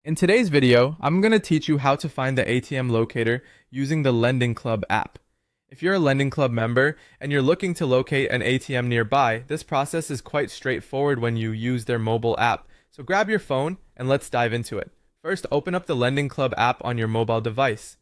In today's video, I'm going to teach you how to find the ATM locator using the LendingClub app. If you're a LendingClub member and you're looking to locate an ATM nearby, this process is quite straightforward when you use their mobile app. So grab your phone and let's dive into it. First, open up the LendingClub app on your mobile device.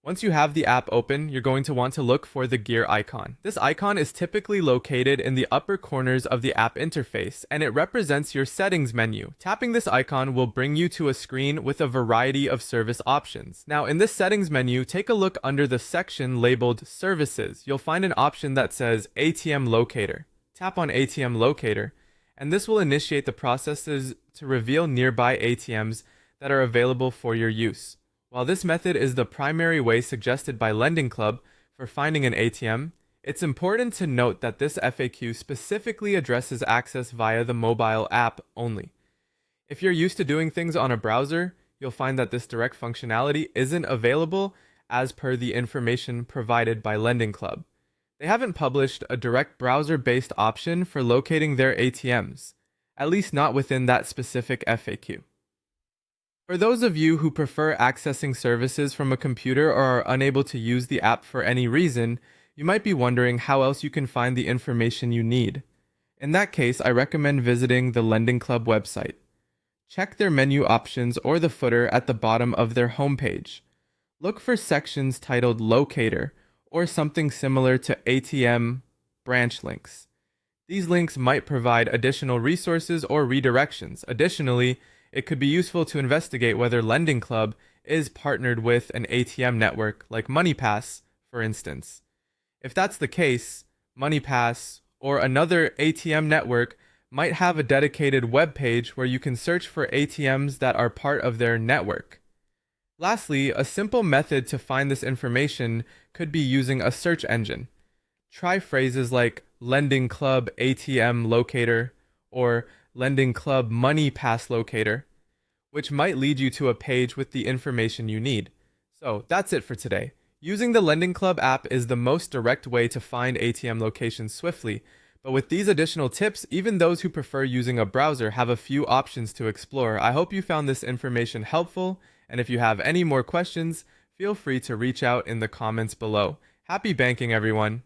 Once you have the app open, you're going to want to look for the gear icon. This icon is typically located in the upper corners of the app interface, and it represents your settings menu. Tapping this icon will bring you to a screen with a variety of service options. Now, in this settings menu, take a look under the section labeled Services. You'll find an option that says ATM Locator. Tap on ATM Locator, and this will initiate the processes to reveal nearby ATMs that are available for your use. While this method is the primary way suggested by LendingClub for finding an ATM, it's important to note that this FAQ specifically addresses access via the mobile app only. If you're used to doing things on a browser, you'll find that this direct functionality isn't available as per the information provided by LendingClub. They haven't published a direct browser-based option for locating their ATMs, at least not within that specific FAQ. For those of you who prefer accessing services from a computer or are unable to use the app for any reason, you might be wondering how else you can find the information you need. In that case, I recommend visiting the LendingClub website. Check their menu options or the footer at the bottom of their homepage. Look for sections titled Locator or something similar to ATM Branch links. These links might provide additional resources or redirections. Additionally, it could be useful to investigate whether LendingClub is partnered with an ATM network like MoneyPass, for instance. If that's the case, MoneyPass or another ATM network might have a dedicated web page where you can search for ATMs that are part of their network. Lastly, a simple method to find this information could be using a search engine. Try phrases like LendingClub ATM Locator or LendingClub MoneyPass Locator, which might lead you to a page with the information you need. So that's it for today. Using the LendingClub app is the most direct way to find ATM locations swiftly, but with these additional tips, even those who prefer using a browser have a few options to explore. I hope you found this information helpful, and if you have any more questions, feel free to reach out in the comments below. Happy banking, everyone!